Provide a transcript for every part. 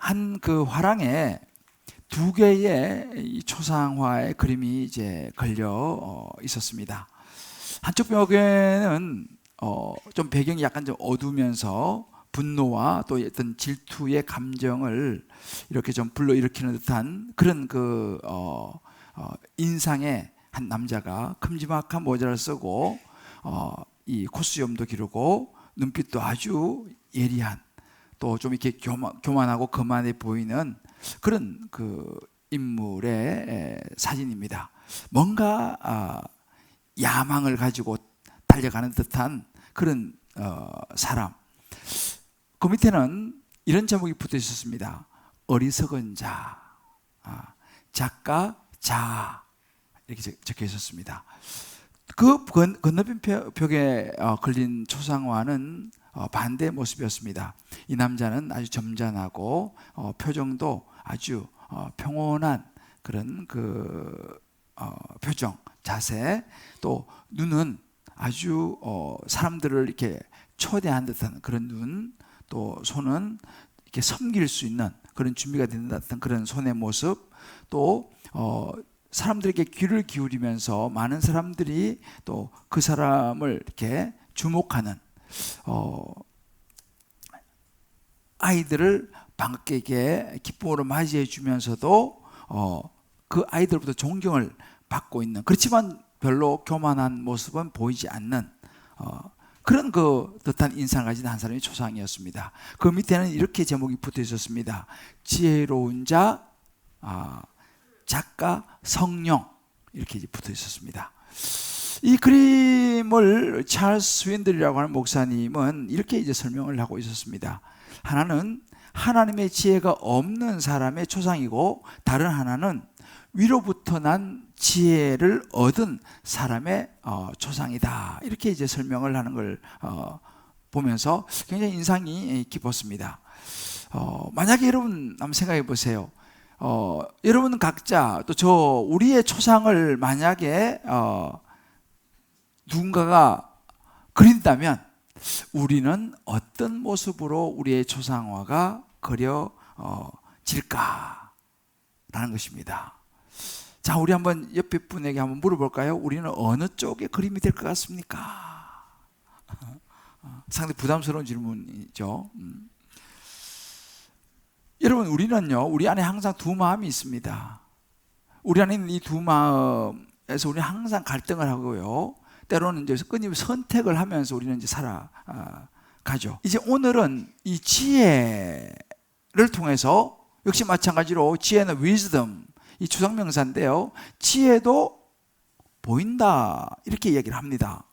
한 그 화랑에 두 개의 이 초상화의 그림이 이제 걸려 있었습니다. 한쪽 벽에는 좀 배경이 약간 좀 어두우면서 분노와 또 어떤 질투의 감정을 이렇게 좀 불러일으키는 듯한 그런 그 인상의 한 남자가 큼지막한 모자를 쓰고 이 코수염도 기르고 눈빛도 아주 예리한, 또 좀 이렇게 교만하고 거만해 보이는 그런 그 인물의 사진입니다. 뭔가 야망을 가지고 달려가는 듯한 그런 사람. 그 밑에는 이런 제목이 붙어 있었습니다. 어리석은 자, 작가 자, 이렇게 적혀 있었습니다. 그 건너편 벽에 걸린 초상화는 반대의 모습이었습니다. 이 남자는 아주 점잖하고 표정도 아주 평온한 그런 그 표정, 자세, 또 눈은 아주 사람들을 이렇게 초대한 듯한 그런 눈, 또 손은 이렇게 섬길 수 있는 그런 준비가 된 듯한 그런 손의 모습, 또 사람들에게 귀를 기울이면서 많은 사람들이 또 그 사람을 이렇게 주목하는, 아이들을 반갑게 기쁨으로 맞이해 주면서도 그 아이들부터 존경을 받고 있는, 그렇지만 별로 교만한 모습은 보이지 않는 그런 그 듯한 인상을 가진 한 사람이 초상이었습니다. 그 밑에는 이렇게 제목이 붙어 있었습니다. 지혜로운 자, 작가, 성령, 이렇게 붙어 있었습니다. 이 그림을 찰스 윈들이라고 하는 목사님은 이렇게 이제 설명을 하고 있었습니다. 하나는 하나님의 지혜가 없는 사람의 초상이고, 다른 하나는 위로부터 난 지혜를 얻은 사람의 초상이다. 이렇게 이제 설명을 하는 걸 보면서 굉장히 인상이 깊었습니다. 만약에 여러분 한번 생각해 보세요. 여러분 각자 또 우리의 초상을 만약에 누군가가 그린다면 우리는 어떤 모습으로 우리의 초상화가 그려질까라는 것입니다. 자, 우리 한번 옆에 분에게 한번 물어볼까요? 우리는 어느 쪽에 그림이 될 것 같습니까? 상당히 부담스러운 질문이죠. 여러분, 우리 안에 항상 두 마음이 있습니다. 우리 안에 있는 이 두 마음에서 우리는 항상 갈등을 하고요. 때로는 이제 끊임없이 선택을 하면서 우리는 이제 살아가죠. 이제 오늘은 이 지혜를 통해서 역시 마찬가지로 지혜는 wisdom, 이 추상명사인데요. 지혜도 보인다, 이렇게 이야기를 합니다.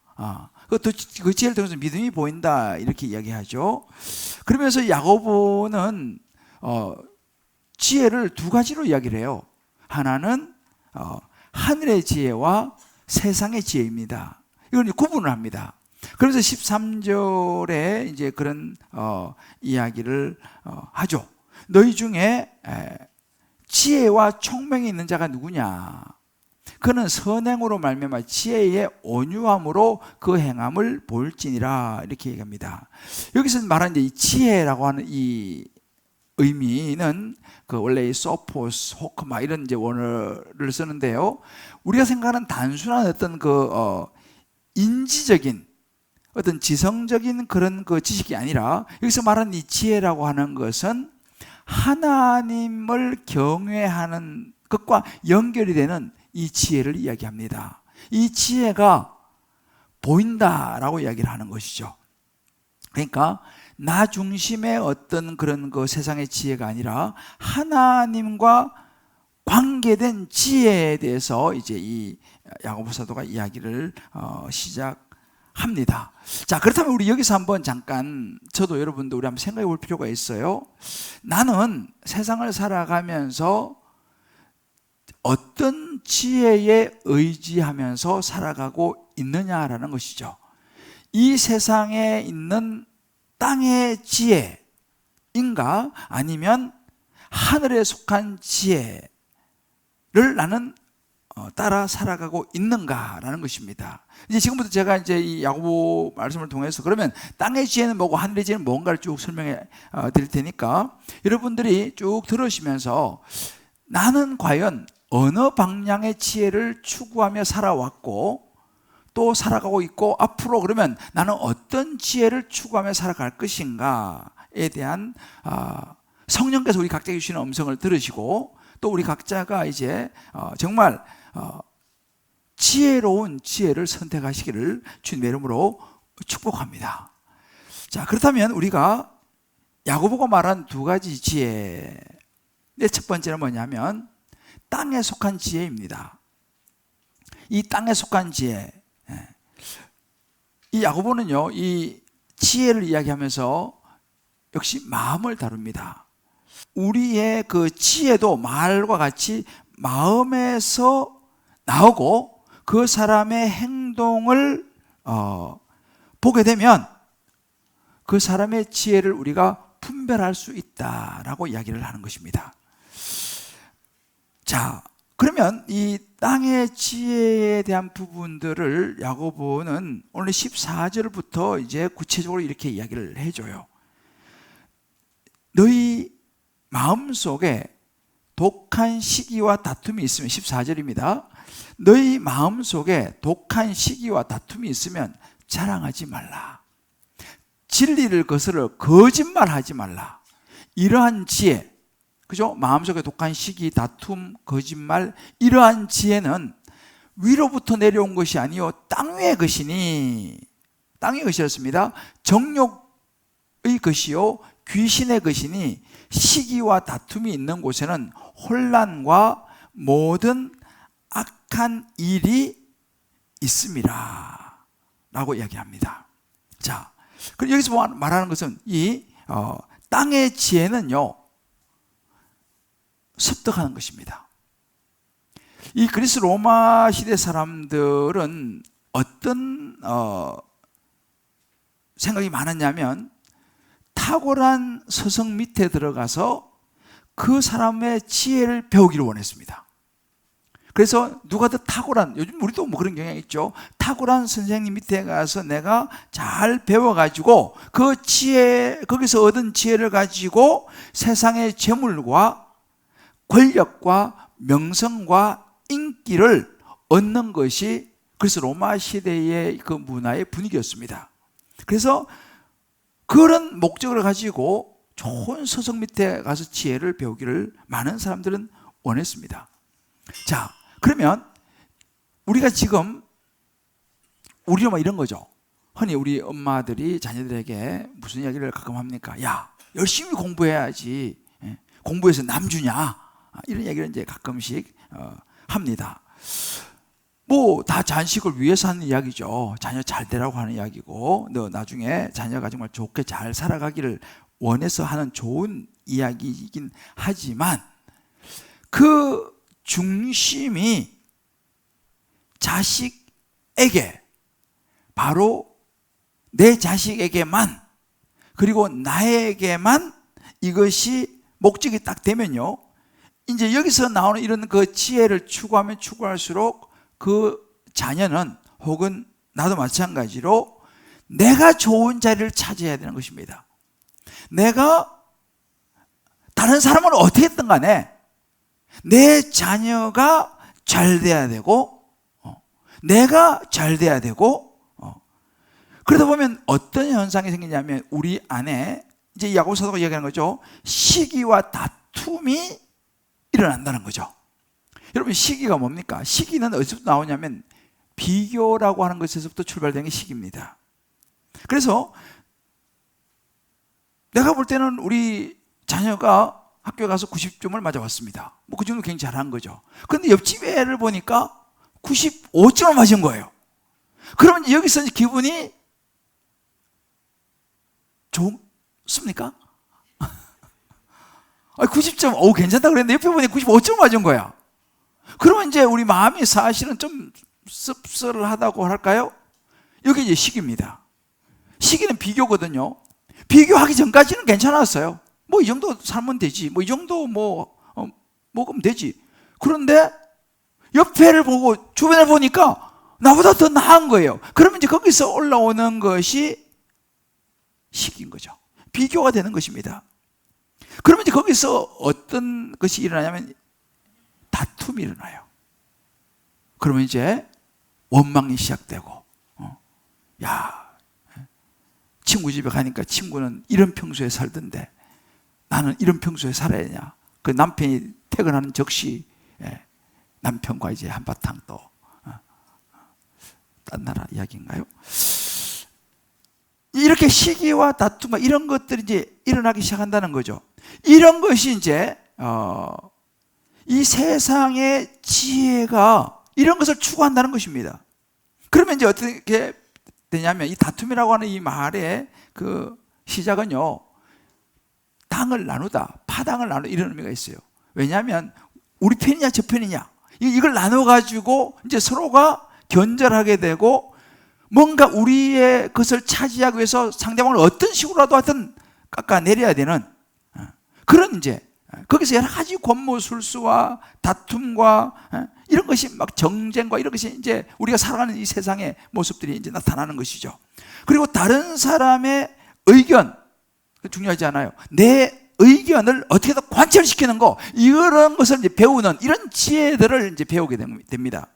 그 지혜를 통해서 믿음이 보인다, 이렇게 이야기하죠. 그러면서 야고보는 지혜를 두 가지로 이야기를 해요. 하나는 하늘의 지혜와 세상의 지혜입니다. 이걸 구분을 합니다. 그래서 13절에 이제 그런 이야기를 하죠. 너희 중에 지혜와 총명이 있는 자가 누구냐? 그는 선행으로 말미암아 지혜의 온유함으로 그 행함을 볼지니라, 이렇게 얘기합니다. 여기서 말하는 이 지혜라고 하는 이 의미는 원래 이 소포스, 호크마 이런 이제 원어를 쓰는데요. 우리가 생각하는 단순한 어떤 인지적인 어떤 지성적인 그런 지식이 아니라, 여기서 말하는 이 지혜라고 하는 것은 하나님을 경외하는 것과 연결이 되는 이 지혜를 이야기합니다. 이 지혜가 보인다라고 이야기를 하는 것이죠. 그러니까 나 중심의 어떤 그런 세상의 지혜가 아니라 하나님과 관계된 지혜에 대해서 이제 이 야고보 사도가 이야기를 시작합니다. 자, 그렇다면 우리 여기서 한번 잠깐 저도 여러분도 우리 한번 생각해 볼 필요가 있어요. 나는 세상을 살아가면서 어떤 지혜에 의지하면서 살아가고 있느냐라는 것이죠. 이 세상에 있는 땅의 지혜인가, 아니면 하늘에 속한 지혜를 나는 따라 살아가고 있는가라는 것입니다. 이제 지금부터 제가 이제 이 야고보 말씀을 통해서 그러면 땅의 지혜는 뭐고 하늘의 지혜는 뭔가를 쭉 설명해 드릴 테니까 여러분들이 쭉 들으시면서 나는 과연 어느 방향의 지혜를 추구하며 살아왔고 또 살아가고 있고 앞으로 그러면 나는 어떤 지혜를 추구하며 살아갈 것인가에 대한 성령께서 우리 각자에게 주시는 음성을 들으시고 또 우리 각자가 이제 정말 지혜로운 지혜를 선택하시기를 주님의 이름으로 축복합니다. 자, 그렇다면 우리가 야고보가 말한 두 가지 지혜, 첫 번째는 뭐냐면 땅에 속한 지혜입니다. 이 땅에 속한 지혜, 이 야고보는요 이 지혜를 이야기하면서 역시 마음을 다룹니다. 우리의 그 지혜도 말과 같이 마음에서 나오고 그 사람의 행동을 보게 되면 그 사람의 지혜를 우리가 분별할 수 있다라고 이야기를 하는 것입니다. 자, 그러면 이 땅의 지혜에 대한 부분들을 야고보는 오늘 14절부터 이제 구체적으로 이렇게 이야기를 해줘요. 너희 마음속에 독한 시기와 다툼이 있으면 14절입니다. 너희 마음속에 독한 시기와 다툼이 있으면 자랑하지 말라. 진리를 거스러 거짓말하지 말라. 이러한 지혜, 그죠? 마음속에 독한 시기, 다툼, 거짓말, 이러한 지혜는 위로부터 내려온 것이 아니요 땅 위의 것이니, 땅 위의 것이었습니다. 정욕의 것이요 귀신의 것이니 시기와 다툼이 있는 곳에는 혼란과 모든 악한 일이 있습니다 라고 이야기합니다. 자, 그럼 여기서 말하는 것은 이 땅의 지혜는요 습득하는 것입니다. 이 그리스 로마 시대 사람들은 어떤 생각이 많았냐면 탁월한 서성 밑에 들어가서 그 사람의 지혜를 배우기를 원했습니다. 그래서 누가 더 탁월한, 요즘 우리도 뭐 그런 경향이 있죠. 탁월한 선생님 밑에 가서 내가 잘 배워가지고 그 지혜, 거기서 얻은 지혜를 가지고 세상의 재물과 권력과 명성과 인기를 얻는 것이 그래서 로마 시대의 그 문화의 분위기였습니다. 그래서 그런 목적을 가지고 좋은 서성 밑에 가서 지혜를 배우기를 많은 사람들은 원했습니다. 자, 그러면 우리가 지금 우리는 뭐 이런 거죠. 흔히 우리 엄마들이 자녀들에게 무슨 이야기를 가끔 합니까? 야, 열심히 공부해야지. 공부해서 남주냐? 이런 얘기를 이제 가끔씩 합니다. 뭐 다 자식을 위해서 하는 이야기죠. 자녀 잘 되라고 하는 이야기고, 너 나중에 자녀가 정말 좋게 잘 살아가기를 원해서 하는 좋은 이야기이긴 하지만 그 중심이 자식에게, 바로 내 자식에게만, 그리고 나에게만 이것이 목적이 딱 되면요, 이제 여기서 나오는 이런 그 지혜를 추구하면 추구할수록 그 자녀는, 혹은 나도 마찬가지로 내가 좋은 자리를 차지해야 되는 것입니다. 내가 다른 사람은 어떻게 했든 간에 내 자녀가 잘 돼야 되고, 내가 잘 돼야 되고, 그러다 보면 어떤 현상이 생기냐면 우리 안에 이제 야고보 사도가 이야기하는 거죠. 시기와 다툼이 일어난다는 거죠. 여러분, 시기가 뭡니까? 시기는 어디서부터 나오냐면 비교라고 하는 것에서부터 출발되는 게 시기입니다. 그래서 내가 볼 때는 우리 자녀가 학교에 가서 90점을 맞아왔습니다. 뭐 그 정도 굉장히 잘한 거죠. 그런데 옆집 애를 보니까 95점을 맞은 거예요. 그러면 여기서 기분이 좋습니까? 90점, 오, 괜찮다 그랬는데 옆에 보니 95점 맞은 거야. 그러면 이제 우리 마음이 사실은 좀 씁쓸하다고 할까요? 여기 이제 시기입니다. 시기는 비교거든요. 비교하기 전까지는 괜찮았어요. 뭐 이 정도 살면 되지. 뭐 이 정도 먹으면 되지. 그런데 옆에를 보고 주변을 보니까 나보다 더 나은 거예요. 그러면 이제 거기서 올라오는 것이 시기인 거죠. 비교가 되는 것입니다. 그러면 이제 거기서 어떤 것이 일어나냐면 다툼이 일어나요. 그러면 이제 원망이 시작되고, 야, 친구 집에 가니까 친구는 이런 평소에 살던데 나는 이런 평소에 살아야 하냐. 그 남편이 퇴근하는 적시 남편과 이제 한바탕 또 딴 나라 이야기인가요? 이렇게 시기와 다툼과 이런 것들이 이제 일어나기 시작한다는 거죠. 이런 것이 이제 이 세상의 지혜가 이런 것을 추구한다는 것입니다. 그러면 이제 어떻게 되냐면 이 다툼이라고 하는 이 말의 그 시작은요, 당을 나누다, 파당을 나누다 이런 의미가 있어요. 왜냐하면 우리 편이냐 저 편이냐 이걸 나눠가지고 이제 서로가 견절하게 되고 뭔가 우리의 것을 차지하기 위해서 상대방을 어떤 식으로라도 하여튼 깎아내려야 되는 그런 이제 거기서 여러 가지 권모술수와 다툼과 이런 것이 막 정쟁과 이런 것이 이제 우리가 살아가는 이 세상의 모습들이 이제 나타나는 것이죠. 그리고 다른 사람의 의견, 중요하지 않아요. 내 의견을 어떻게 더 관철시키는 거, 이런 것을 이제 배우는 이런 지혜들을 이제 배우게 됩니다.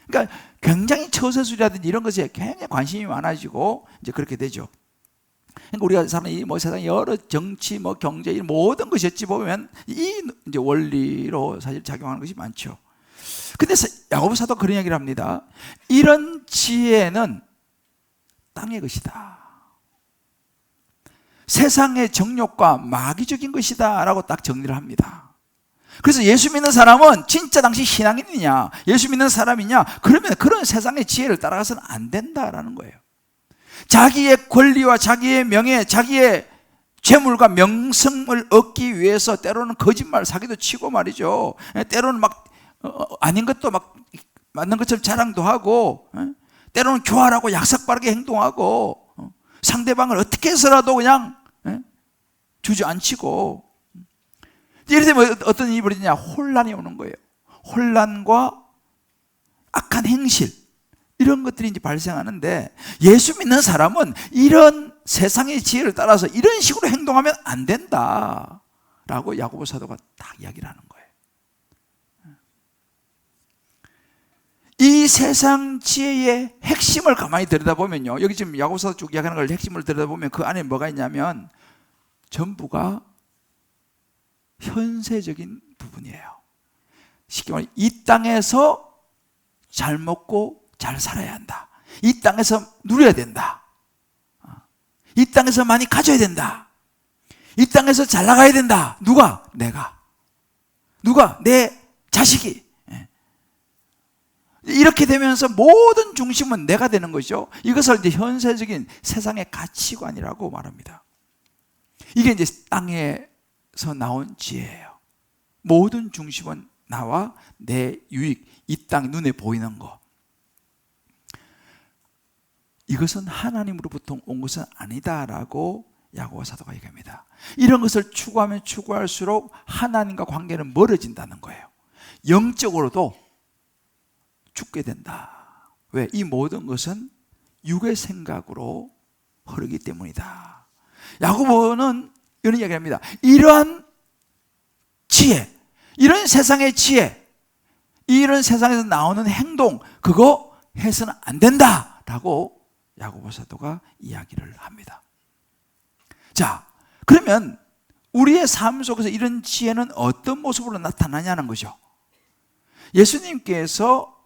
그러니까 굉장히 처세술이라든지 이런 것에 굉장히 관심이 많아지고 이제 그렇게 되죠. 그러니까 우리가 사는 이 세상 여러 정치, 경제, 이 모든 것이 어찌 보면 이 이제 원리로 사실 작용하는 것이 많죠. 근데 야고보 사도가 그런 얘기를 합니다. 이런 지혜는 땅의 것이다. 세상의 정욕과 마귀적인 것이다 라고 딱 정리를 합니다. 그래서 예수 믿는 사람은 진짜 당시 신앙인이냐, 예수 믿는 사람이냐, 그러면 그런 세상의 지혜를 따라가서는 안 된다라는 거예요. 자기의 권리와 자기의 명예, 자기의 재물과 명성을 얻기 위해서 때로는 거짓말 사기도 치고 말이죠. 때로는 막 아닌 것도 막 맞는 것처럼 자랑도 하고, 때로는 교활하고 약삭빠르게 행동하고, 상대방을 어떻게 해서라도 그냥 주저앉히고, 예를 들면 어떤 일이 벌어지냐, 혼란이 오는 거예요. 혼란과 악한 행실, 이런 것들이 이제 발생하는데, 예수 믿는 사람은 이런 세상의 지혜를 따라서 이런 식으로 행동하면 안 된다라고 야고보 사도가 딱 이야기를 하는 거예요. 이 세상 지혜의 핵심을 가만히 들여다보면요, 여기 지금 야고보 사도 쭉 이야기하는 걸 핵심을 들여다보면 그 안에 뭐가 있냐면 전부가 현세적인 부분이에요. 쉽게 말해 이 땅에서 잘 먹고 잘 살아야 한다. 이 땅에서 누려야 된다. 이 땅에서 많이 가져야 된다. 이 땅에서 잘 나가야 된다. 누가? 내가. 누가? 내 자식이. 이렇게 되면서 모든 중심은 내가 되는 것이죠. 이것을 이제 현세적인 세상의 가치관이라고 말합니다. 이게 이제 땅에서 나온 지혜예요. 모든 중심은 나와 내 유익, 이 땅 눈에 보이는 것. 이것은 하나님으로부터 온 것은 아니다라고 야고보 사도가 얘기합니다. 이런 것을 추구하면 추구할수록 하나님과 관계는 멀어진다는 거예요. 영적으로도 죽게 된다. 왜? 이 모든 것은 육의 생각으로 흐르기 때문이다. 야고보는 이런 이야기를 합니다. 이러한 지혜, 이런 세상의 지혜, 이런 세상에서 나오는 행동, 그거 해서는 안 된다라고 야고보 사도가 이야기를 합니다. 자, 그러면 우리의 삶 속에서 이런 지혜는 어떤 모습으로 나타나냐는 거죠. 예수님께서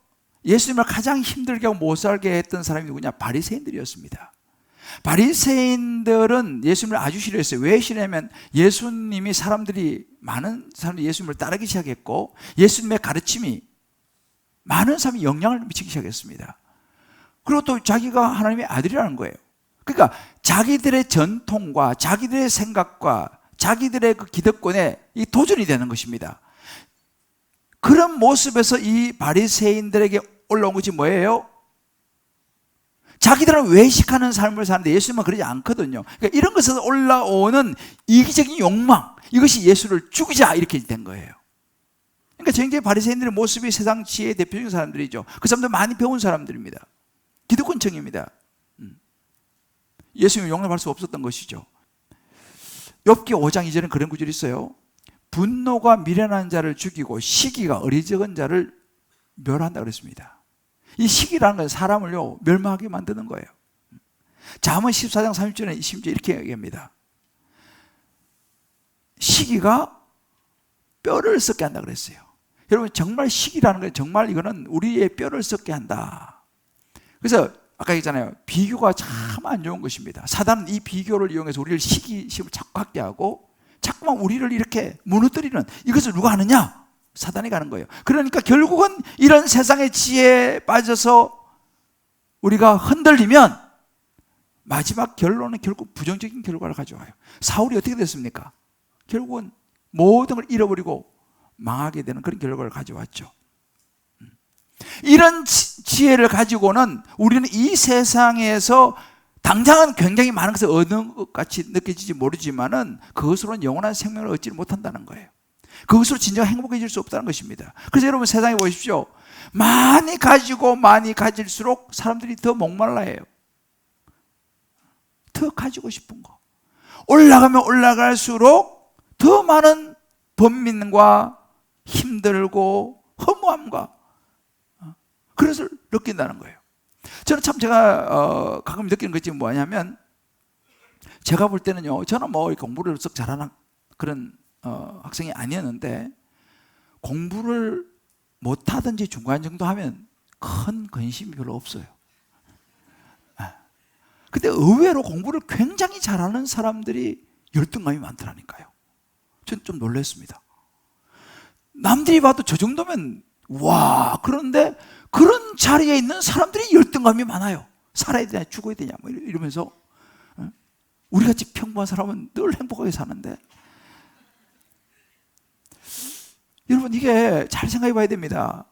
예수님을 가장 힘들게 하고 못 살게 했던 사람이 누구냐? 바리새인들이었습니다. 바리새인들은 예수님을 아주 싫어했어요. 왜 싫어하면 예수님이 많은 사람들이 예수님을 따르기 시작했고 예수님의 가르침이 많은 사람이 영향을 미치기 시작했습니다. 그리고 또 자기가 하나님의 아들이라는 거예요. 그러니까 자기들의 전통과 자기들의 생각과 자기들의 그 기득권에 이 도전이 되는 것입니다. 그런 모습에서 이 바리새인들에게 올라온 것이 뭐예요? 자기들은 외식하는 삶을 사는데 예수님은 그러지 않거든요. 그러니까 이런 것에서 올라오는 이기적인 욕망, 이것이 예수를 죽이자 이렇게 된 거예요. 그러니까 굉장히 바리새인들의 모습이 세상 지혜의 대표적인 사람들이죠. 그 사람들 많이 배운 사람들입니다. 기득권층입니다. 예수님을 용납할 수 없었던 것이죠. 욥기 5장 2절엔 그런 구절이 있어요. 분노가 미련한 자를 죽이고 시기가 어리석은 자를 멸한다 그랬습니다. 이 시기라는 건 사람을요 멸망하게 만드는 거예요. 잠언 14장 30절에 심지어 이렇게 얘기합니다. 시기가 뼈를 썩게 한다 그랬어요. 여러분 정말 시기라는 건 정말 이거는 우리의 뼈를 썩게 한다. 그래서 아까 얘기했잖아요. 비교가 참 안 좋은 것입니다. 사단은 이 비교를 이용해서 우리를 시기심을 자꾸 갖게 하고 자꾸만 우리를 이렇게 무너뜨리는, 이것을 누가 하느냐? 사단이 가는 거예요. 그러니까 결국은 이런 세상의 지혜에 빠져서 우리가 흔들리면 마지막 결론은 결국 부정적인 결과를 가져와요. 사울이 어떻게 됐습니까? 결국은 모든 걸 잃어버리고 망하게 되는 그런 결과를 가져왔죠. 이런 지혜를 가지고는 우리는 이 세상에서 당장은 굉장히 많은 것을 얻는 것 같이 느껴지지 모르지만은 그것으로는 영원한 생명을 얻지 못한다는 거예요. 그것으로 진정 행복해질 수 없다는 것입니다. 그래서 여러분 세상에 보십시오. 많이 가지고 많이 가질수록 사람들이 더 목말라해요. 더 가지고 싶은 거. 올라가면 올라갈수록 더 많은 번민과 힘들고 허무함과 그런 것을 느낀다는 거예요. 저는 참 제가 가끔 느끼는 것이 뭐냐면, 제가 볼 때는요, 저는 뭐 공부를 썩 잘하는 그런 학생이 아니었는데 공부를 못하든지 중간 정도 하면 큰 관심이 별로 없어요. 근데 의외로 공부를 굉장히 잘하는 사람들이 열등감이 많더라니까요. 전 좀 놀랐습니다. 남들이 봐도 저 정도면 와, 그런데 그런 자리에 있는 사람들이 열등감이 많아요. 살아야 되냐 죽어야 되냐 뭐 이러면서. 우리같이 평범한 사람은 늘 행복하게 사는데. 여러분 이게 잘 생각해 봐야 됩니다.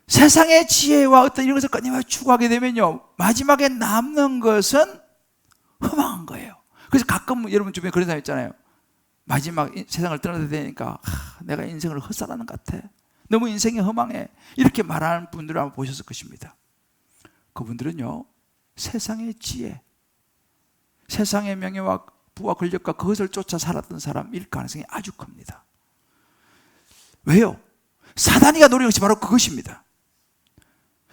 세상의 지혜와 어떤 이런 것을 끊임없이 추구하게 되면요, 마지막에 남는 것은 허망한 거예요. 그래서 가끔 여러분 주변에 그런 사람 있잖아요. 마지막 세상을 떠나야 되니까 내가 인생을 헛살하는 것 같아, 너무 인생이 허망해, 이렇게 말하는 분들을 한번 보셨을 것입니다. 그분들은요 세상의 지혜, 세상의 명예와 부와 권력과 그것을 쫓아 살았던 사람일 가능성이 아주 큽니다. 왜요? 사단이가 노리는 것이 바로 그것입니다.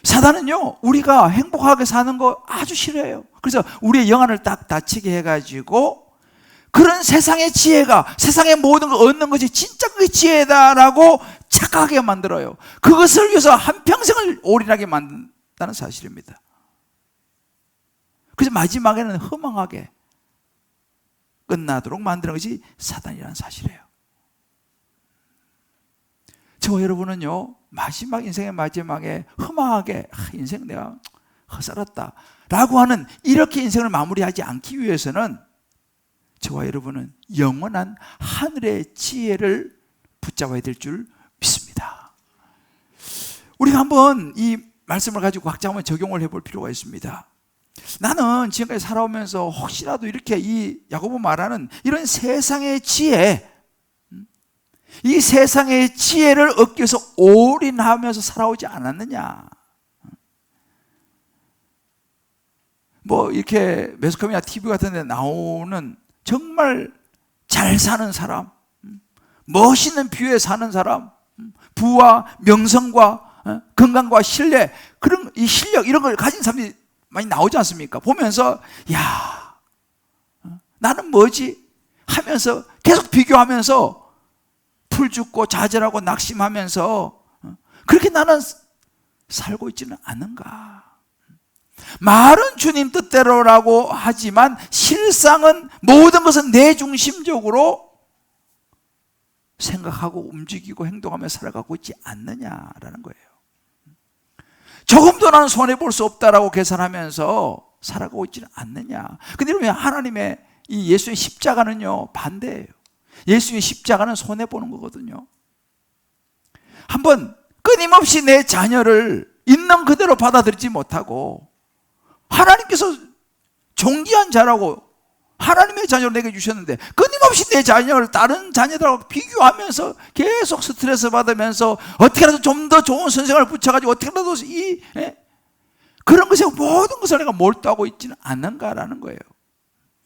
사단은요 우리가 행복하게 사는 거 아주 싫어해요. 그래서 우리의 영안을 딱 다치게 해가지고 그런 세상의 지혜가, 세상의 모든 걸 얻는 것이 진짜 그게 지혜다라고 착각하게 만들어요. 그것을 위해서 한평생을 올인하게 만든다는 사실입니다. 그래서 마지막에는 허망하게 끝나도록 만드는 것이 사단이라는 사실이에요. 저와 여러분은요 마지막, 인생의 마지막에 허망하게 인생 내가 헛살았다 라고 하는 이렇게 인생을 마무리하지 않기 위해서는 저와 여러분은 영원한 하늘의 지혜를 붙잡아야 될 줄 믿습니다. 우리가 한번 이 말씀을 가지고 각자 한번 적용을 해볼 필요가 있습니다. 나는 지금까지 살아오면서 혹시라도 이렇게 이 야고보 말하는 이런 세상의 지혜, 이 세상의 지혜를 얻기 위해서 올인하면서 살아오지 않았느냐. 뭐 이렇게 매스컴이나 TV 같은 데 나오는 정말 잘 사는 사람, 멋있는 뷰에 사는 사람, 부와 명성과 건강과 신뢰, 그런 이 실력 이런 걸 가진 사람들이 많이 나오지 않습니까? 보면서 야, 나는 뭐지? 하면서 계속 비교하면서 풀죽고 좌절하고 낙심하면서 그렇게 나는 살고 있지는 않는가? 말은 주님 뜻대로라고 하지만 실상은 모든 것은 내 중심적으로 생각하고 움직이고 행동하며 살아가고 있지 않느냐라는 거예요. 조금도 나는 손해볼 수 없다라고 계산하면서 살아가고 있지는 않느냐. 근데 여러분 하나님의 이 예수의 십자가는요 반대예요. 예수의 십자가는 손해보는 거거든요. 한번 끊임없이 내 자녀를 있는 그대로 받아들이지 못하고 하나님께서 존귀한 자라고 하나님의 자녀를 내게 주셨는데 끊임없이 내 자녀를 다른 자녀들하고 비교하면서 계속 스트레스 받으면서 어떻게라도 좀 더 좋은 선생을 붙여가지고 어떻게라도 그런 것에 모든 것을 내가 몰두하고 있지는 않는가라는 거예요.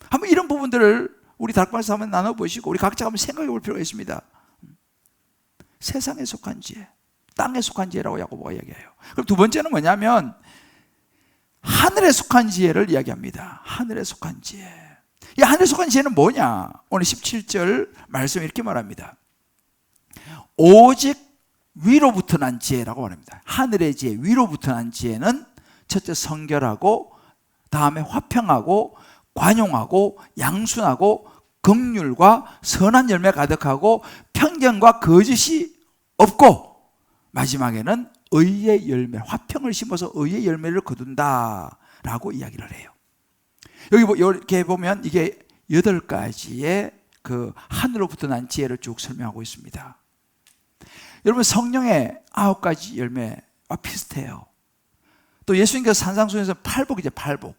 한번 이런 부분들을 우리 다락방에서 한번 나눠보시고 우리 각자 한번 생각해 볼 필요가 있습니다. 세상에 속한 지혜, 땅에 속한 지혜라고 야고보가 이야기해요. 그럼 두 번째는 뭐냐면 하늘에 속한 지혜를 이야기합니다. 하늘에 속한 지혜. 이 하늘에 속한 지혜는 뭐냐? 오늘 17절 말씀 이렇게 말합니다. 오직 위로부터 난 지혜라고 말합니다. 하늘의 지혜, 위로부터 난 지혜는 첫째 성결하고, 다음에 화평하고, 관용하고, 양순하고, 긍휼과 선한 열매 가득하고, 편견과 거짓이 없고, 마지막에는 의의 열매, 화평을 심어서 의의 열매를 거둔다라고 이야기를 해요. 여기 이렇게 보면 이게 8가지의 그 하늘로부터 난 지혜를 쭉 설명하고 있습니다. 여러분, 성령의 9가지 열매와 비슷해요. 또 예수님께서 산상수훈에서 팔복이죠, 팔복.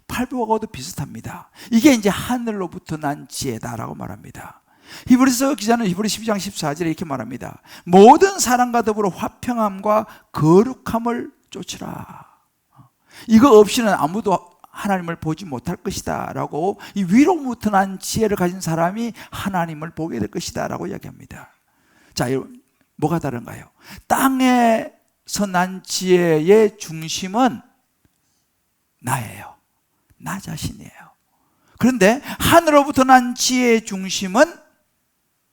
팔복하고도 비슷합니다. 이게 이제 하늘로부터 난 지혜다라고 말합니다. 히브리서 기자는 히브리 12장 14절에 이렇게 말합니다. 모든 사람과 더불어 화평함과 거룩함을 쫓으라. 이거 없이는 아무도 하나님을 보지 못할 것이다 라고, 이 위로부터 난 지혜를 가진 사람이 하나님을 보게 될 것이다 라고 이야기합니다. 자, 뭐가 다른가요? 땅에서 난 지혜의 중심은 나예요. 나 자신이에요. 그런데 하늘로부터 난 지혜의 중심은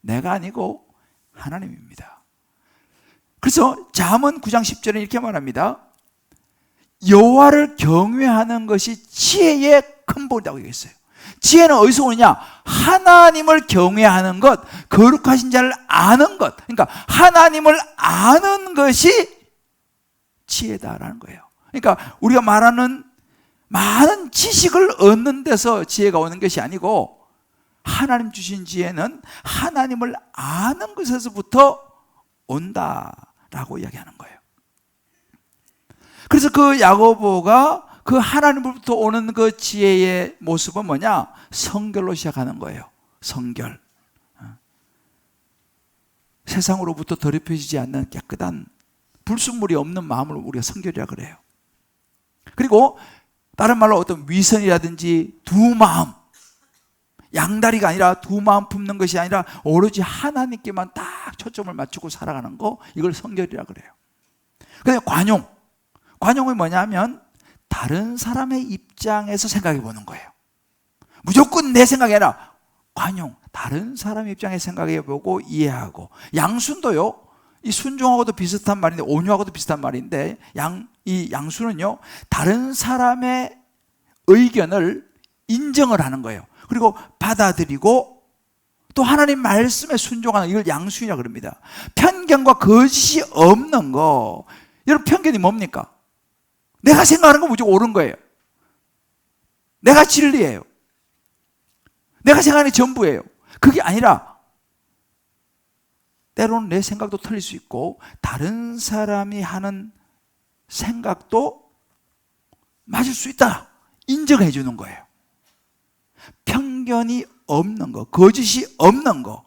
내가 아니고 하나님입니다. 그래서 잠언 9장 10절에 이렇게 말합니다. 여호와를 경외하는 것이 지혜의 근본이라고 얘기했어요. 지혜는 어디서 오느냐? 하나님을 경외하는 것, 거룩하신 자를 아는 것. 그러니까 하나님을 아는 것이 지혜다라는 거예요. 그러니까 우리가 말하는 많은 지식을 얻는 데서 지혜가 오는 것이 아니고, 하나님 주신 지혜는 하나님을 아는 것에서부터 온다라고 이야기하는 거예요. 그래서 그 야고보가 그 하나님으로부터 오는 그 지혜의 모습은 뭐냐? 성결로 시작하는 거예요. 성결. 세상으로부터 더럽혀지지 않는 깨끗한 불순물이 없는 마음을 우리가 성결이라 그래요. 그리고 다른 말로 어떤 위선이라든지 두 마음, 양다리가 아니라 두 마음 품는 것이 아니라 오로지 하나님께만 딱 초점을 맞추고 살아가는 거, 이걸 성결이라 그래요. 그다음에 관용은 뭐냐면 다른 사람의 입장에서 생각해 보는 거예요. 무조건 내 생각이 아니라 관용, 다른 사람의 입장에서 생각해 보고 이해하고. 양순도요, 이 순종하고도 비슷한 말인데, 온유하고도 비슷한 말인데, 이 양순은요, 다른 사람의 의견을 인정을 하는 거예요. 그리고 받아들이고 또 하나님 말씀에 순종하는, 이걸 양순이라고 그럽니다. 편견과 거짓이 없는 거. 여러분, 편견이 뭡니까? 내가 생각하는 건 무조건 옳은 거예요. 내가 진리예요. 내가 생각하는 게 전부예요. 그게 아니라 때로는 내 생각도 틀릴 수 있고 다른 사람이 하는 생각도 맞을 수 있다, 인정해 주는 거예요. 편견이 없는 거, 거짓이 없는 거.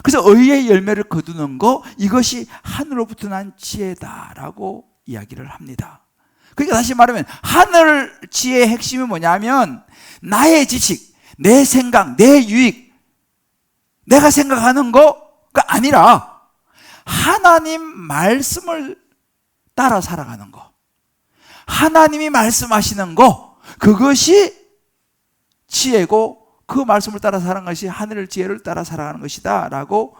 그래서 의의 열매를 거두는 거, 이것이 하늘로부터 난 지혜다라고 이야기를 합니다. 그러니까 다시 말하면 하늘 지혜의 핵심이 뭐냐면 나의 지식, 내 생각, 내 유익, 내가 생각하는 거가 아니라 하나님 말씀을 따라 살아가는 거, 하나님이 말씀하시는 거, 그것이 지혜고, 그 말씀을 따라 살아가는 것이 하늘의 지혜를 따라 살아가는 것이다 라고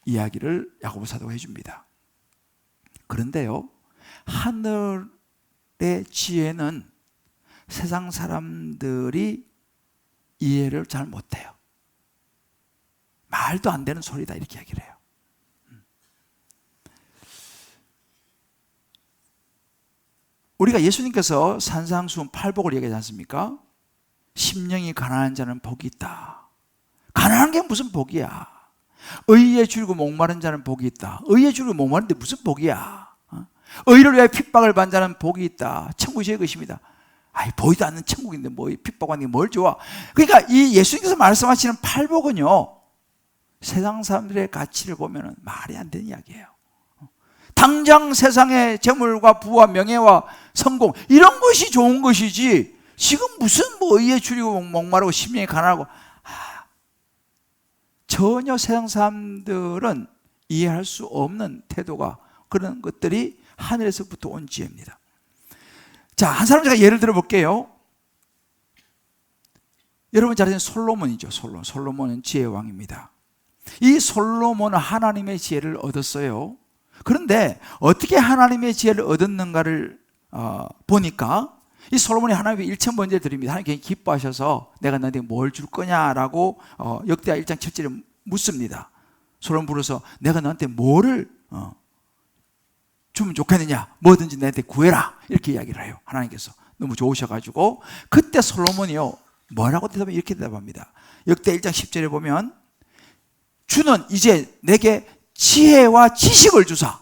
이야기를 야고보 사도가 해줍니다. 그런데요, 하늘의 지혜는 세상 사람들이 이해를 잘 못해요. 말도 안 되는 소리다, 이렇게 이야기를 해요. 우리가 예수님께서 산상수훈 팔복을 얘기하지 않습니까? 심령이 가난한 자는 복이 있다. 가난한 게 무슨 복이야? 의에 줄이고 목마른 자는 복이 있다. 의에 줄이고 목마른데 무슨 복이야? 의를 위하여 핍박을 받는 자는 복이 있다. 천국이 제 것입니다. 아이, 보이도 않는 천국인데 뭐 핍박하는 게 뭘 좋아. 그러니까 이 예수님께서 말씀하시는 팔복은요, 세상 사람들의 가치를 보면 말이 안 되는 이야기예요. 당장 세상의 재물과 부와 명예와 성공, 이런 것이 좋은 것이지, 지금 무슨 뭐 의에 줄이고 목마르고 심령이 가난하고, 전혀 세상 사람들은 이해할 수 없는 태도가, 그런 것들이 하늘에서부터 온 지혜입니다. 자, 한 사람 제가 예를 들어 볼게요. 여러분 잘 아시는 솔로몬이죠. 솔로몬은 지혜의 왕입니다. 이 솔로몬은 하나님의 지혜를 얻었어요. 그런데 어떻게 하나님의 지혜를 얻었는가를 보니까, 이 솔로몬이 하나님께 일천번제를 드립니다. 하나님 굉장히 기뻐하셔서 내가 너한테 뭘 줄 거냐라고 역대하 1장 7절에 묻습니다. 솔로몬 불러서 내가 너한테 뭐를 주면 좋겠느냐, 뭐든지 내한테 구해라, 이렇게 이야기를 해요. 하나님께서 너무 좋으셔가지고, 그때 솔로몬이요 뭐라고 대답하면 이렇게 대답합니다. 역대 1장 10절에 보면, 주는 이제 내게 지혜와 지식을 주사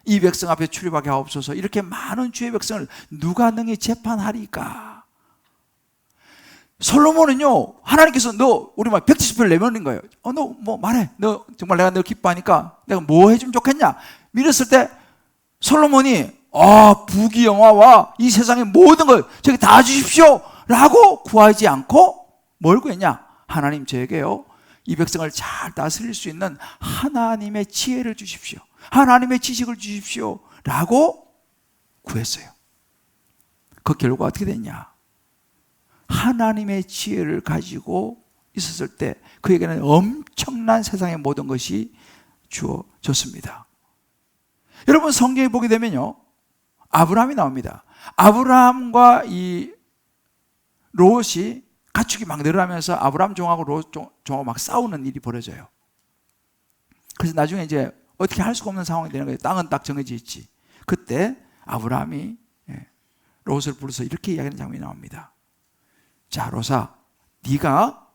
이 백성 앞에 출입하게 하옵소서. 이렇게 많은 주의 백성을 누가 능히 재판하리까. 솔로몬은요, 하나님께서 너 우리 막 170표를 내밀는 거예요. 너 뭐 말해, 너 정말 내가 너 기뻐하니까 내가 뭐 해주면 좋겠냐 밀었을 때, 솔로몬이 부귀영화와 이 세상의 모든 걸 저기 다 주십시오 라고 구하지 않고 뭘 구했냐, 하나님 저에게요 이 백성을 잘 다스릴 수 있는 하나님의 지혜를 주십시오, 하나님의 지식을 주십시오 라고 구했어요. 그 결과 어떻게 됐냐, 하나님의 지혜를 가지고 있었을 때 그에게는 엄청난 세상의 모든 것이 주어졌습니다. 여러분 성경에 보게 되면요, 아브라함이 나옵니다. 아브라함과 이 롯이 가축이 막 늘어나면서 아브라함 종하고 롯 종하고 막 싸우는 일이 벌어져요. 그래서 나중에 이제 어떻게 할 수가 없는 상황이 되는 거예요. 땅은 딱 정해져 있지. 그때 아브라함이 롯을 불러서 이렇게 이야기하는 장면이 나옵니다. 자, 롯아, 네가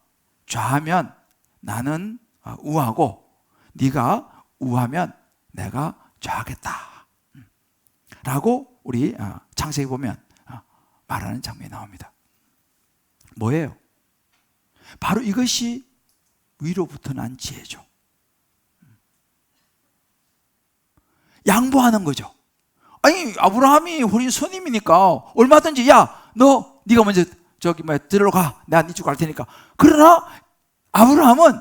좌하면 나는 우하고, 네가 우하면 내가 좌하겠다 라고 우리 창세기 보면 말하는 장면이 나옵니다. 뭐예요? 바로 이것이 위로부터 난 지혜죠. 양보하는 거죠. 아니, 아브라함이 우리 손님이니까 얼마든지, 야, 네가 먼저 들어가, 내가 네 쪽 갈 테니까. 그러나 아브라함은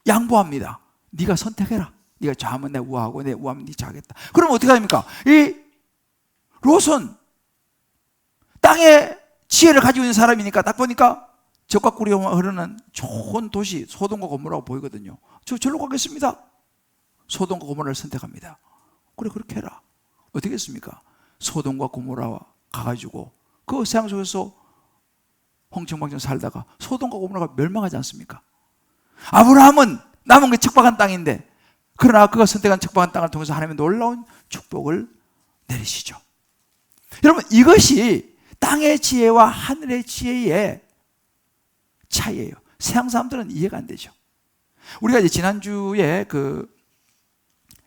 양보합니다. 네가 선택해라. 네가 좌하면 내가 우하고, 내가 우하면 네 좌하겠다. 그럼 어떻게 됩니까? 이 롯은 땅에 지혜를 가지고 있는 사람이니까 딱 보니까 적과 꿀이 흐르는 좋은 도시 소돔과 고모라가 보이거든요. 절로 가겠습니다. 소돔과 고모라를 선택합니다. 그래, 그렇게 해라. 어떻게 했습니까? 소돔과 고모라와 가가지고 그 세상 속에서 홍청방청 살다가 소돔과 고모라가 멸망하지 않습니까? 아브라함은 남은 게 척박한 땅인데, 그러나 그가 선택한 척박한 땅을 통해서 하나님의 놀라운 축복을 내리시죠. 여러분, 이것이 땅의 지혜와 하늘의 지혜의 차이예요. 세상 사람들은 이해가 안 되죠. 우리가 이제 지난주에 그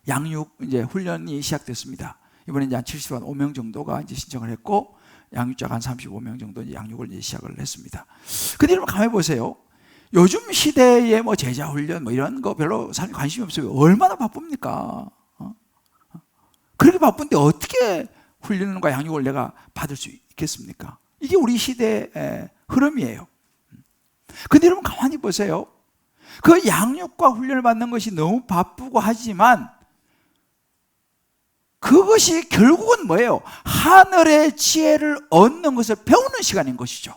양육 이제 훈련이 시작됐습니다. 이번에 이제 한 75명 정도가 이제 신청을 했고, 양육자가 한 35명 정도 이제 양육을 이제 시작을 했습니다. 근데 여러분 가만히 보세요. 요즘 시대에 뭐 제자 훈련 뭐 이런 거 별로 사람이 관심이 없어요. 얼마나 바쁩니까? 그렇게 바쁜데 어떻게 훈련과 양육을 내가 받을 수 있겠습니까? 이게 우리 시대의 흐름이에요. 근데 여러분 가만히 보세요. 그 양육과 훈련을 받는 것이 너무 바쁘고 하지만 그것이 결국은 뭐예요? 하늘의 지혜를 얻는 것을 배우는 시간인 것이죠.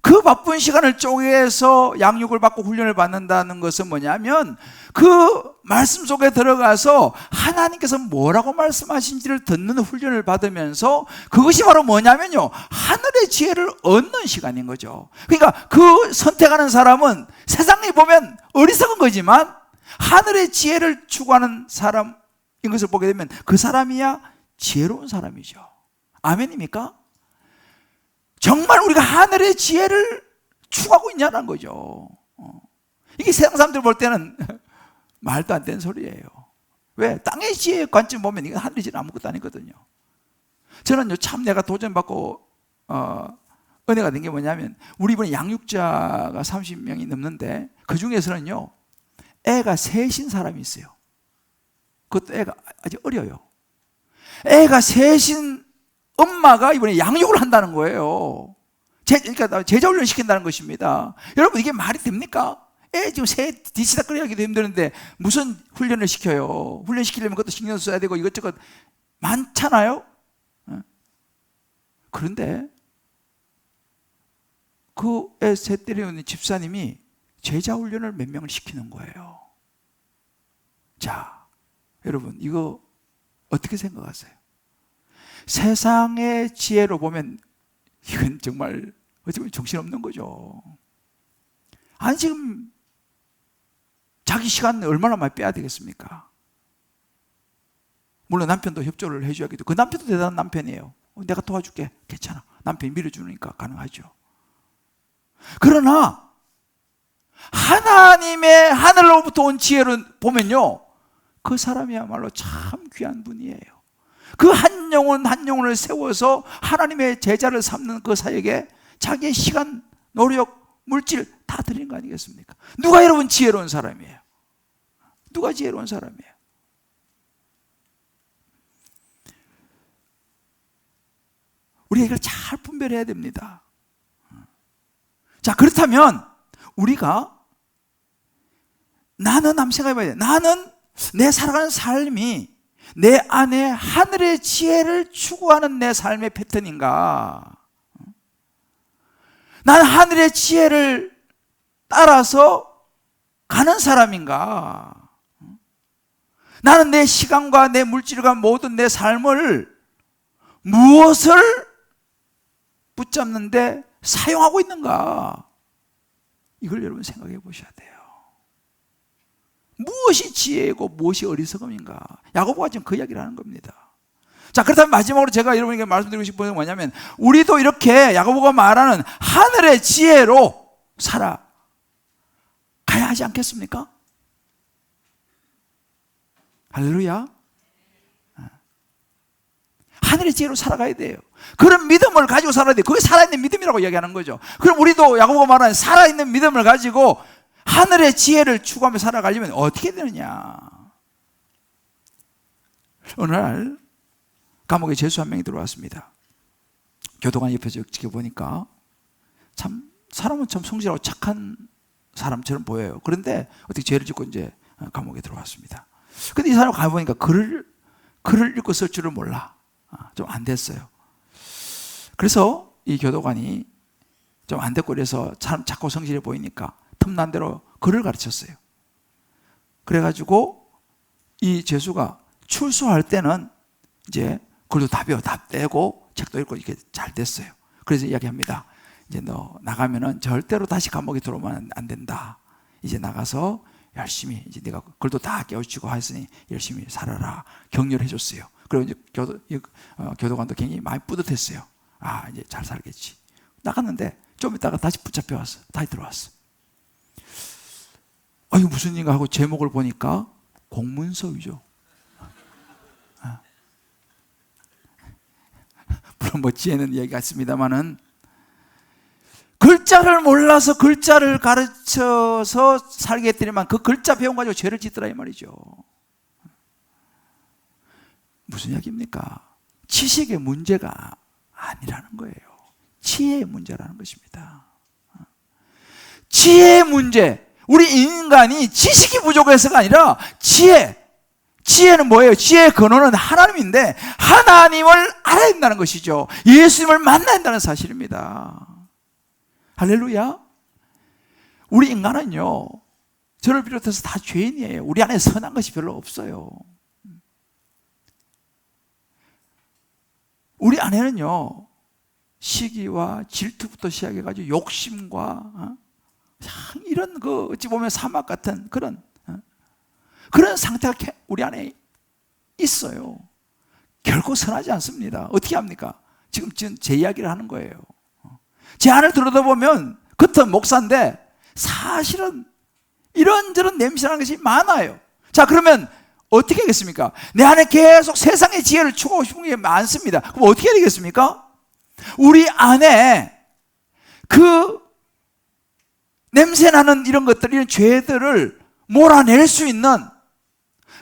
그 바쁜 시간을 쪼개서 양육을 받고 훈련을 받는다는 것은 뭐냐면, 그 말씀 속에 들어가서 하나님께서 뭐라고 말씀하신지를 듣는 훈련을 받으면서, 그것이 바로 뭐냐면요, 하늘의 지혜를 얻는 시간인 거죠. 그러니까 그 선택하는 사람은 세상에 보면 어리석은 거지만 하늘의 지혜를 추구하는 사람인 것을 보게 되면 그 사람이야 지혜로운 사람이죠. 아멘입니까? 정말 우리가 하늘의 지혜를 추구하고 있냐는 거죠. 이게 세상 사람들 볼 때는 말도 안 되는 소리예요. 왜? 땅의 지혜의 관점 보면 이건 하늘의 지혜는 아무것도 아니거든요. 저는요, 참 내가 도전받고 은혜가 된 게 뭐냐면, 우리 이번에 양육자가 30명이 넘는데 그 중에서는요, 애가 셋인 사람이 있어요. 그것도 애가 아직 어려요. 애가 셋인 엄마가 이번에 양육을 한다는 거예요. 그러니까 제자훈련 시킨다는 것입니다. 여러분, 이게 말이 됩니까? 애 지금 셋 뒤치다꺼리하기도 힘드는데 무슨 훈련을 시켜요? 훈련시키려면 그것도 신경 써야 되고 이것저것 많잖아요. 그런데 그 애 셋 데려오는 집사님이 제자훈련을 몇 명을 시키는 거예요. 자, 여러분, 이거 어떻게 생각하세요? 세상의 지혜로 보면 이건 정말 어쩌면 정신없는 거죠. 아니, 지금 자기 시간 얼마나 많이 빼야 되겠습니까? 물론 남편도 협조를 해줘야겠죠. 그 남편도 대단한 남편이에요. 내가 도와줄게. 괜찮아. 남편이 밀어주니까 가능하죠. 그러나 하나님의 하늘로부터 온 지혜를 보면요, 그 사람이야말로 참 귀한 분이에요. 그 한 영혼 한 영혼을 세워서 하나님의 제자를 삼는 그 사역에 자기의 시간, 노력, 물질 다 드린 거 아니겠습니까? 누가 여러분 지혜로운 사람이에요? 누가 지혜로운 사람이에요? 우리가 이걸 잘 분별해야 됩니다. 자, 그렇다면 우리가, 나는 한번 생각해봐야 돼요. 나는 내 살아가는 삶이 내 안에 하늘의 지혜를 추구하는 내 삶의 패턴인가? 나는 하늘의 지혜를 따라서 가는 사람인가? 나는 내 시간과 내 물질과 모든 내 삶을 무엇을 붙잡는데 사용하고 있는가? 이걸 여러분 생각해 보셔야 돼요. 무엇이 지혜이고 무엇이 어리석음인가? 야고보가 지금 그 이야기를 하는 겁니다. 자, 그렇다면 마지막으로 제가 여러분에게 말씀드리고 싶은 건 뭐냐면, 우리도 이렇게 야고보가 말하는 하늘의 지혜로 살아가야 하지 않겠습니까? 할렐루야. 하늘의 지혜로 살아가야 돼요. 그런 믿음을 가지고 살아야 돼요. 그게 살아있는 믿음이라고 이야기하는 거죠. 그럼 우리도 야고보가 말하는 살아있는 믿음을 가지고 하늘의 지혜를 추구하며 살아가려면 어떻게 되느냐? 어느 날 감옥에 죄수 한 명이 들어왔습니다. 교도관 옆에서 지켜보니까 참 사람은 참 성실하고 착한 사람처럼 보여요. 그런데 어떻게 죄를 짓고 이제 감옥에 들어왔습니다. 근데 이 사람 가보니까 글을 읽고 쓸 줄을 몰라. 좀 안 됐어요. 그래서 이 교도관이 좀 안 됐고 그래서 참 작고 성실해 보이니까 틈난 대로 글을 가르쳤어요. 그래가지고 이 죄수가 출소할 때는 이제 글도 다 배워, 다 떼고 책도 읽고 이렇게 잘 됐어요. 그래서 이야기합니다. 이제 너 나가면은 절대로 다시 감옥에 들어오면 안 된다. 이제 나가서 열심히 이제 네가 글도 다 깨우치고 했으니 열심히 살아라. 격려를 해줬어요. 그리고 이제 교도관도 굉장히 많이 뿌듯했어요. 아, 이제 잘 살겠지. 나갔는데 좀 있다가 다시 붙잡혀 왔어. 다시 들어왔어. 이거 무슨 일인가 하고 제목을 보니까 공문서위죠. 물론 뭐 지혜는 얘기가 있습니다만은, 글자를 몰라서 글자를 가르쳐서 살게 했더니만 그 글자 배운 가지고 죄를 짓더라 이 말이죠. 무슨 이야기입니까? 지식의 문제가 아니라는 거예요. 지혜의 문제라는 것입니다. 지혜의 문제. 우리 인간이 지식이 부족해서가 아니라 지혜는 뭐예요? 지혜의 근원은 하나님인데 하나님을 알아야 된다는 것이죠. 예수님을 만나야 된다는 사실입니다. 할렐루야. 우리 인간은요, 저를 비롯해서 다 죄인이에요. 우리 안에 선한 것이 별로 없어요. 우리 안에는요, 시기와 질투부터 시작해가지고 욕심과 이런 어찌 보면 사막 같은 그런 상태가 우리 안에 있어요. 결코 선하지 않습니다. 어떻게 합니까? 지금 제 이야기를 하는 거예요. 제 안을 들여다보면 겉은 목사인데 사실은 이런저런 냄새나는 것이 많아요. 자, 그러면 어떻게 하겠습니까? 내 안에 계속 세상의 지혜를 추구하고 싶은 게 많습니다. 그럼 어떻게 해야 되겠습니까? 우리 안에 그 냄새나는 이런 것들, 이런 죄들을 몰아낼 수 있는,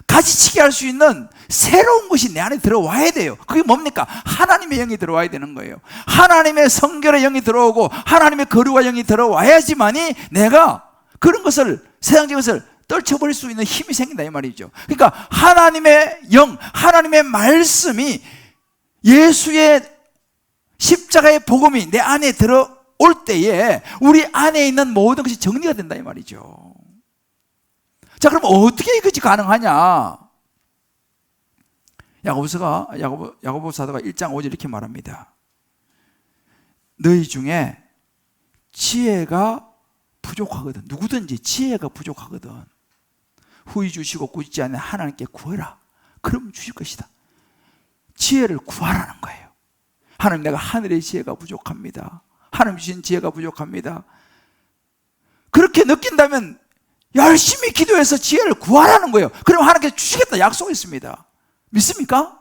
가지치게 할 수 있는 새로운 것이 내 안에 들어와야 돼요. 그게 뭡니까? 하나님의 영이 들어와야 되는 거예요. 하나님의 성결의 영이 들어오고 하나님의 거룩의 영이 들어와야지만이 내가 그런 것을, 세상적인 것을 떨쳐버릴 수 있는 힘이 생긴다 이 말이죠. 그러니까 하나님의 영, 하나님의 말씀이, 예수의 십자가의 복음이 내 안에 들어올 때에 우리 안에 있는 모든 것이 정리가 된다 이 말이죠. 자, 그럼 어떻게 이것이 가능하냐? 야고보 사도가 1장 5절 이렇게 말합니다. 너희 중에 지혜가 부족하거든, 누구든지 지혜가 부족하거든, 후히 주시고 꾸짖지 않는 하나님께 구해라. 그럼 주실 것이다. 지혜를 구하라는 거예요. 하나님, 내가 하늘의 지혜가 부족합니다. 하나님 주신 지혜가 부족합니다. 그렇게 느낀다면 열심히 기도해서 지혜를 구하라는 거예요. 그럼 하나님께 주시겠다 약속했습니다. 믿습니까?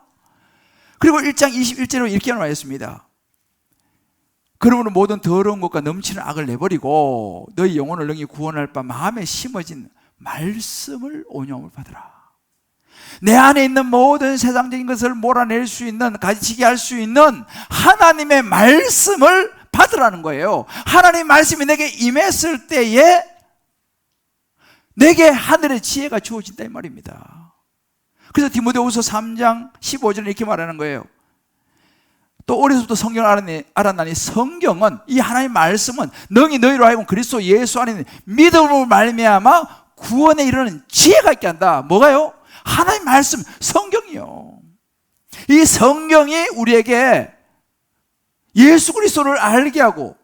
그리고 1장 21절로 이렇게 말했습니다. 그러므로 모든 더러운 것과 넘치는 악을 내버리고 너희 영혼을 능히 구원할 바 마음에 심어진 말씀을 온유함을 받으라. 내 안에 있는 모든 세상적인 것을 몰아낼 수 있는, 가지치게 할 수 있는 하나님의 말씀을 받으라는 거예요. 하나님의 말씀이 내게 임했을 때에 내게 하늘의 지혜가 주어진다 이 말입니다. 그래서 디모데후서 3장 15절에 이렇게 말하는 거예요. 또 어려서부터 성경을 알았나니 성경은, 이 하나님의 말씀은 능히 너희로 하여금 그리스도 예수 안에 있는 믿음으로 말미암아 구원에 이르는 지혜가 있게 한다. 뭐가요? 하나님의 말씀, 성경이요. 이 성경이 우리에게 예수 그리스도를 알게 하고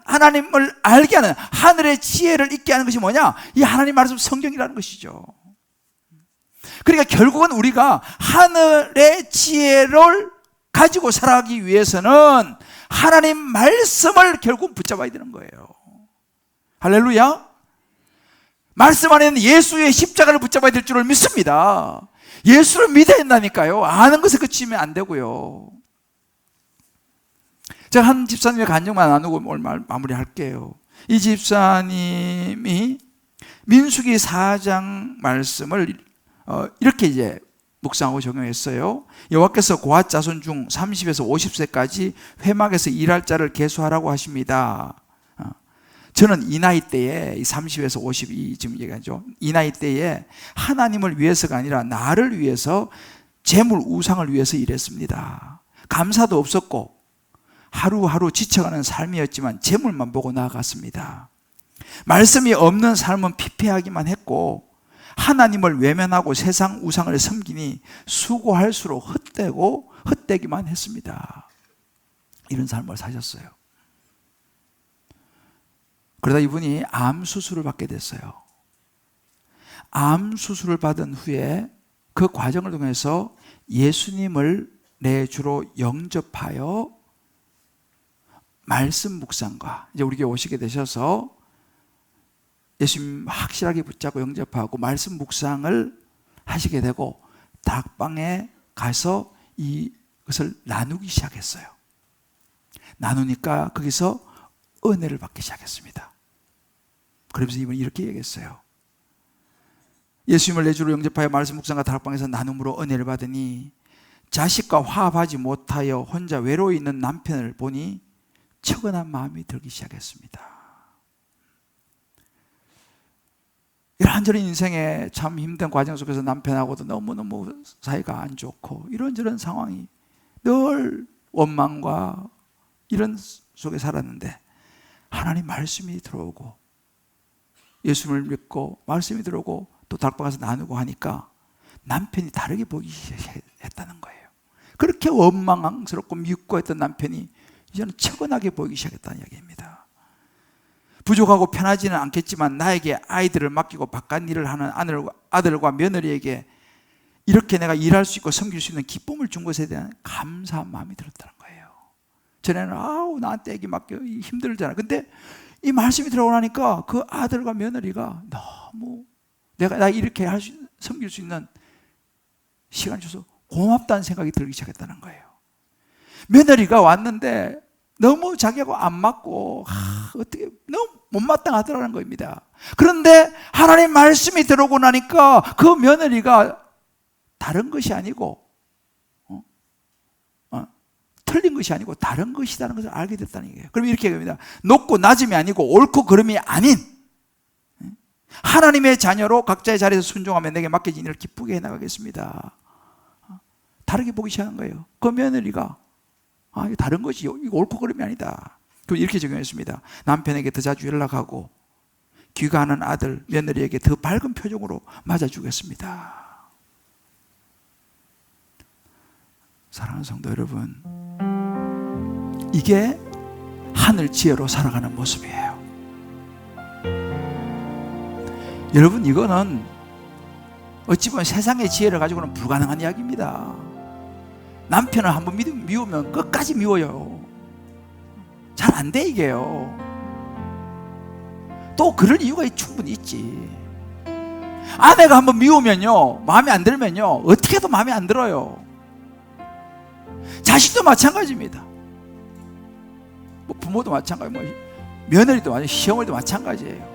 하나님을 알게 하는, 하늘의 지혜를 있게 하는 것이 뭐냐? 이 하나님 말씀 성경이라는 것이죠. 그러니까 결국은 우리가 하늘의 지혜를 가지고 살아가기 위해서는 하나님 말씀을 결국 붙잡아야 되는 거예요. 할렐루야. 말씀 안에는 예수의 십자가를 붙잡아야 될 줄을 믿습니다. 예수를 믿어야 된다니까요. 아는 것에 그치면 안 되고요. 제가 한 집사님의 간증만 나누고 오늘 마무리할게요. 이 집사님이 민수기 4장 말씀을 이렇게 이제 묵상하고 적용했어요. 여호와께서 고핫 자손 중 30에서 50세까지 회막에서 일할 자를 계수하라고 하십니다. 저는 이 나이 때에 30에서 50이 지금 얘기하죠. 이 나이 때에 하나님을 위해서가 아니라 나를 위해서, 재물 우상을 위해서 일했습니다. 감사도 없었고 하루하루 지쳐가는 삶이었지만 재물만 보고 나아갔습니다. 말씀이 없는 삶은 피폐하기만 했고 하나님을 외면하고 세상 우상을 섬기니 수고할수록 헛되기만 했습니다. 이런 삶을 사셨어요. 그러다 이분이 암 수술을 받게 됐어요. 암 수술을 받은 후에 그 과정을 통해서 예수님을 내 주로 영접하여 말씀 묵상과, 이제 우리 교회 오시게 되셔서 예수님 확실하게 붙잡고 영접하고 말씀 묵상을 하시게 되고 다락방에 가서 이것을 나누기 시작했어요. 나누니까 거기서 은혜를 받기 시작했습니다. 그러면서 이분이 이렇게 얘기했어요. 예수님을 내 주로 영접하여 말씀 묵상과 다락방에서 나눔으로 은혜를 받으니 자식과 화합하지 못하여 혼자 외로이 있는 남편을 보니 처근한 마음이 들기 시작했습니다. 이런저런 인생에 참 힘든 과정 속에서 남편하고도 너무너무 사이가 안 좋고 이런저런 상황이 늘 원망과 이런 속에 살았는데 하나님 말씀이 들어오고 예수님을 믿고 말씀이 들어오고 또 다락방에서 나누고 하니까 남편이 다르게 보기 시작했다는 거예요. 그렇게 원망스럽고 미흡고 했던 남편이 이제는 처근하게 보이기 시작했다는 이야기입니다. 부족하고 편하지는 않겠지만 나에게 아이들을 맡기고 바깥 일을 하는 아들과 며느리에게 이렇게 내가 일할 수 있고 섬길 수 있는 기쁨을 준 것에 대한 감사한 마음이 들었다는 거예요. 전에는 나한테 애기 맡겨 힘들잖아. 근데 이 말씀이 들어오니까 그 아들과 며느리가 너무 나 이렇게 섬길 수 있는 시간을 줘서 고맙다는 생각이 들기 시작했다는 거예요. 며느리가 왔는데 너무 자기하고 안 맞고 어떻게 너무 못마땅하더라는 겁니다. 그런데 하나님 말씀이 들어오고 나니까 그 며느리가 다른 것이 아니고 틀린 것이 아니고 다른 것이라는 것을 알게 됐다는 얘기예요. 그럼 이렇게 합니다. 높고 낮음이 아니고 옳고 그름이 아닌 하나님의 자녀로 각자의 자리에서 순종하며 내게 맡겨진 일을 기쁘게 해나가겠습니다. 다르게 보기 시작한 거예요. 그 며느리가 이거 다른 것이 이거 옳고 그름이 아니다. 그럼 이렇게 적용했습니다. 남편에게 더 자주 연락하고 귀가하는 아들 며느리에게 더 밝은 표정으로 맞아주겠습니다. 사랑하는 성도 여러분, 이게 하늘 지혜로 살아가는 모습이에요. 여러분, 이거는 어찌 보면 세상의 지혜를 가지고는 불가능한 이야기입니다. 남편을 한번 미우면 끝까지 미워요. 잘 안 돼, 이게요. 또 그런 이유가 충분히 있지. 아내가 한번 미우면요, 마음에 안 들면요, 어떻게 해도 마음에 안 들어요. 자식도 마찬가지입니다. 부모도 마찬가지고 며느리도 마찬가지고 시어머니도 마찬가지예요.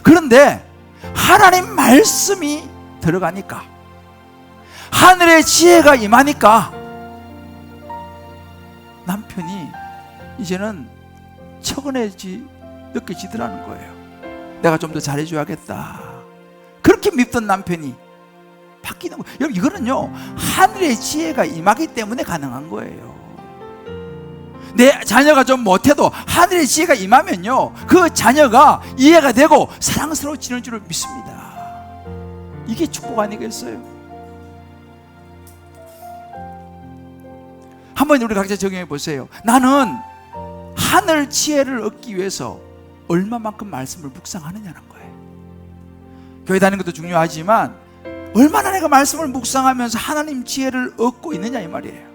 그런데 하나님 말씀이 들어가니까, 하늘의 지혜가 임하니까 남편이 이제는 느껴지더라는 거예요. 내가 좀 더 잘해줘야겠다. 그렇게 밉던 남편이 바뀌는 거예요. 여러분, 이거는요 하늘의 지혜가 임하기 때문에 가능한 거예요. 내 자녀가 좀 못해도 하늘의 지혜가 임하면요 그 자녀가 이해가 되고 사랑스러워지는 줄을 믿습니다. 이게 축복 아니겠어요? 한번 우리 각자 적용해 보세요. 나는 하늘 지혜를 얻기 위해서 얼마만큼 말씀을 묵상하느냐는 거예요. 교회 다니는 것도 중요하지만 얼마나 내가 말씀을 묵상하면서 하나님 지혜를 얻고 있느냐 이 말이에요.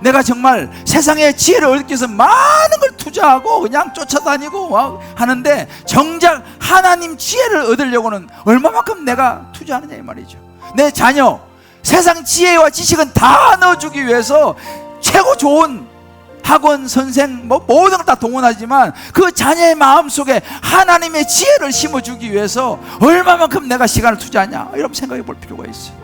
내가 정말 세상의 지혜를 얻기 위해서 많은 걸 투자하고 그냥 쫓아다니고 하는데 정작 하나님 지혜를 얻으려고는 얼마만큼 내가 투자하느냐 이 말이죠. 내 자녀 세상 지혜와 지식은 다 넣어주기 위해서 최고 좋은 학원, 선생, 모든 걸 다 동원하지만 그 자녀의 마음속에 하나님의 지혜를 심어주기 위해서 얼마만큼 내가 시간을 투자하냐, 이런 생각해 볼 필요가 있어요.